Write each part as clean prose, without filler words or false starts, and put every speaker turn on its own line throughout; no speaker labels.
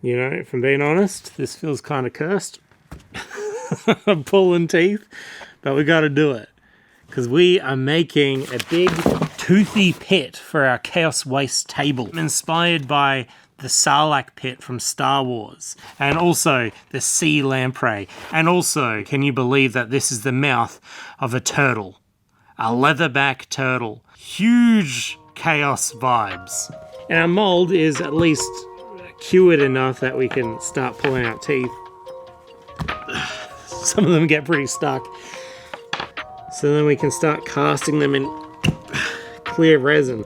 You know, if I'm being honest, this feels kind of cursed. I'm pulling teeth, but we got to do it. Because we are making a big toothy pit for our Chaos Waste table. I'm inspired by the Sarlacc pit from Star Wars, and also the sea lamprey. And also, can you believe that this is the mouth of a turtle? A leatherback turtle. Huge chaos vibes. And our mold is at least cured enough that we can start pulling out teeth. Some of them get pretty stuck. So then we can start casting them in clear resin.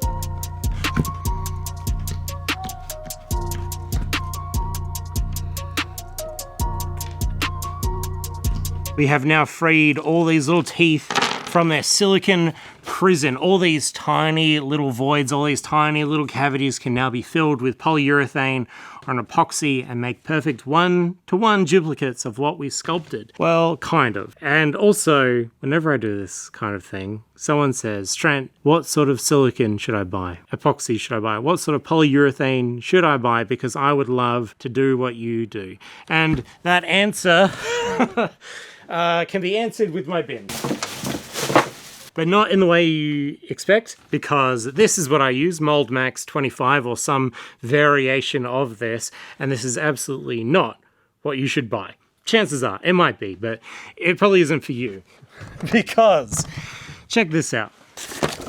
We have now freed all these little teeth from their silicon prison. All these tiny little voids, all these tiny little cavities can now be filled with polyurethane or an epoxy and make perfect one-to-one duplicates of what we sculpted. Well, kind of. And also, whenever I do this kind of thing, someone says, Trent, what sort of silicon should I buy? Epoxy should I buy? What sort of polyurethane should I buy? Because I would love to do what you do. And that answer can be answered with my bin. But not in the way you expect, because this is what I use, Mold Max 25 or some variation of this, and this is absolutely not what you should buy. Chances are, it might be, but it probably isn't for you. Because, check this out.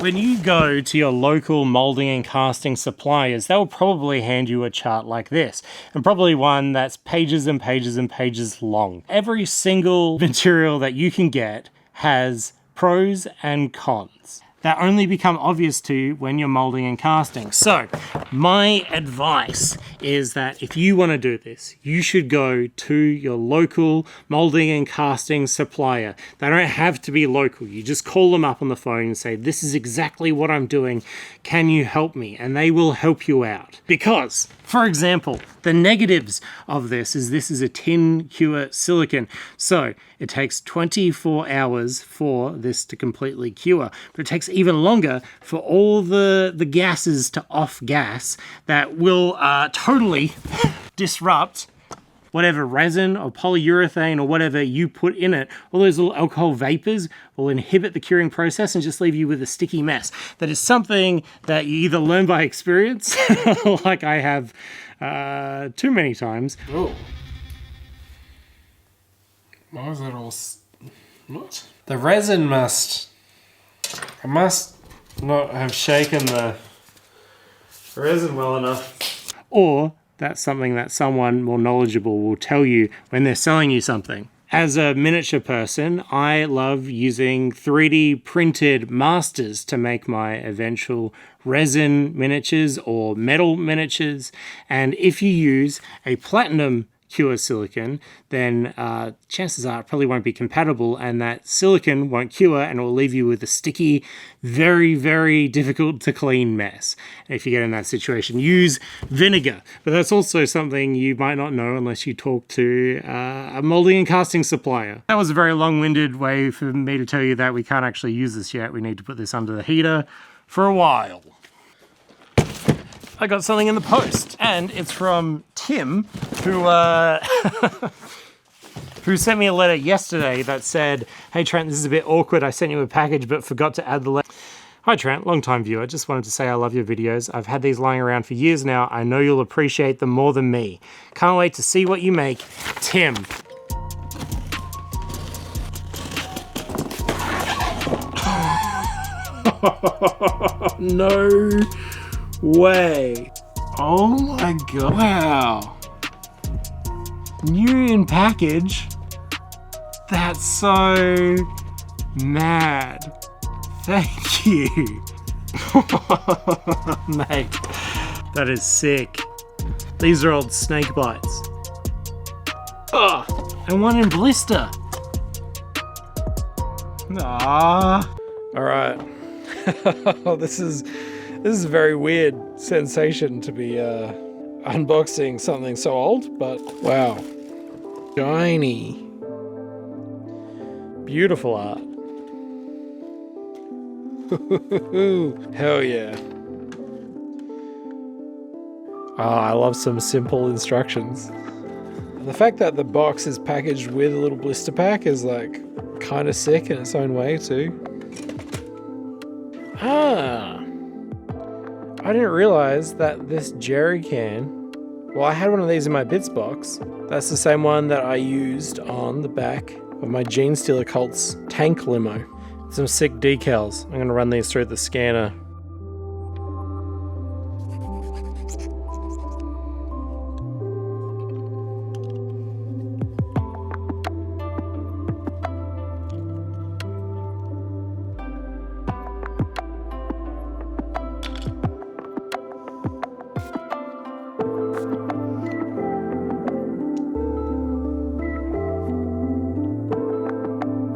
When you go to your local molding and casting suppliers, they'll probably hand you a chart like this, and probably one that's pages and pages and pages long. Every single material that you can get has pros and cons that only become obvious to you when you're molding and casting. So my advice is that if you want to do this, you should go to your local molding and casting supplier. They don't have to be local. You just call them up on the phone and say, this is exactly what I'm doing. Can you help me? And they will help you out. Because, for example, the negatives of this is a tin cure silicon. So it takes 24 hours for this to completely cure, but it takes even longer for all the gases to off-gas that will totally disrupt whatever resin or polyurethane or whatever you put in it. All those little alcohol vapors will inhibit the curing process and just leave you with a sticky mess. That is something that you either learn by experience, like I have too many times.
Oh. Why was that all... What? The resin must... I must not have shaken the resin well enough.
Or that's something that someone more knowledgeable will tell you when they're selling you something. As a miniature person, I love using 3D printed masters to make my eventual resin miniatures or metal miniatures. And if you use a platinum cure silicon, then chances are it probably won't be compatible, and that silicon won't cure and it will leave you with a sticky, very, very difficult to clean mess. And if you get in that situation, use vinegar. But that's also something you might not know unless you talk to a molding and casting supplier. That was a very long-winded way for me to tell you that we can't actually use this yet. We need to put this under the heater for a while. I got something in the post, and it's from Tim, who who sent me a letter yesterday that said, hey Trent, this is a bit awkward. I sent you a package but forgot to add the letter. Hi Trent, long-time viewer. Just wanted to say I love your videos. I've had these lying around for years now. I know you'll appreciate them more than me. Can't wait to see what you make. Tim. No way.
Oh my god.
Wow. New in package. That's so mad. Thank you. Mate, that is sick. These are old snake bites. Oh, and one in blister. Ah. All right. This is a very weird sensation to be unboxing something so old, but wow. Shiny. Beautiful art. Hell yeah.
I love some simple instructions. The fact that the box is packaged with a little blister pack is like kind of sick in its own way too. I didn't realize that this jerry can, well, I had one of these in my bits box. That's the same one that I used on the back of my Gene Stealer Colts tank limo. Some sick decals. I'm gonna run these through the scanner.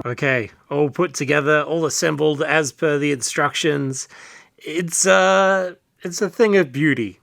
Okay, all put together, all assembled as per the instructions. It's a thing of beauty.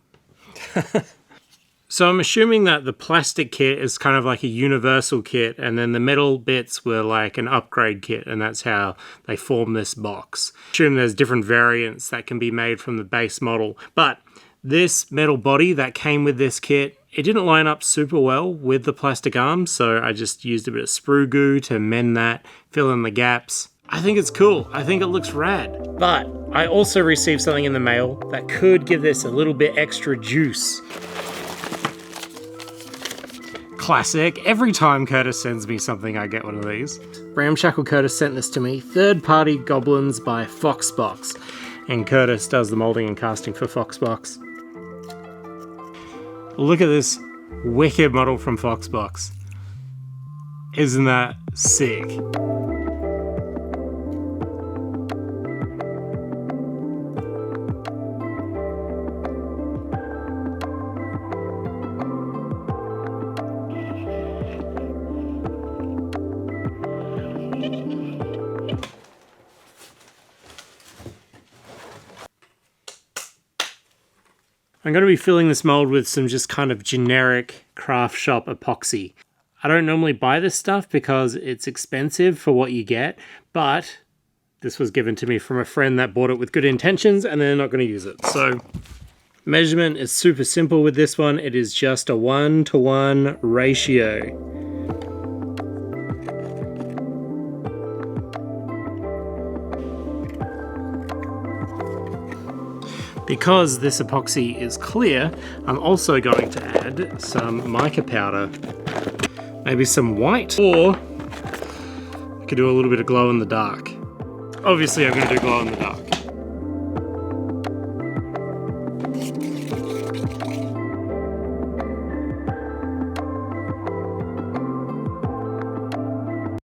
So I'm assuming that the plastic kit is kind of like a universal kit, and then the metal bits were like an upgrade kit, and that's how they form this box. I assume there's different variants that can be made from the base model, but this metal body that came with this kit, it didn't line up super well with the plastic arms, so I just used a bit of sprue goo to mend that, fill in the gaps. I think it's cool. I think it looks rad. But I also received something in the mail that could give this a little bit extra juice. Classic. Every time Curtis sends me something, I get one of these. Ramshackle Curtis sent this to me. Third-party Goblins by Foxbox. And Curtis does the molding and casting for Foxbox. Look at this wicked model from Foxbox. Isn't that sick? I'm going to be filling this mold with some just kind of generic craft shop epoxy. I don't normally buy this stuff because it's expensive for what you get, but this was given to me from a friend that bought it with good intentions and they're not going to use it. So measurement is super simple with this one. It is just a 1-to-1 ratio. Because this epoxy is clear, I'm also going to add some mica powder. Maybe some white, or I could do a little bit of glow in the dark. Obviously I'm going to do glow in the dark.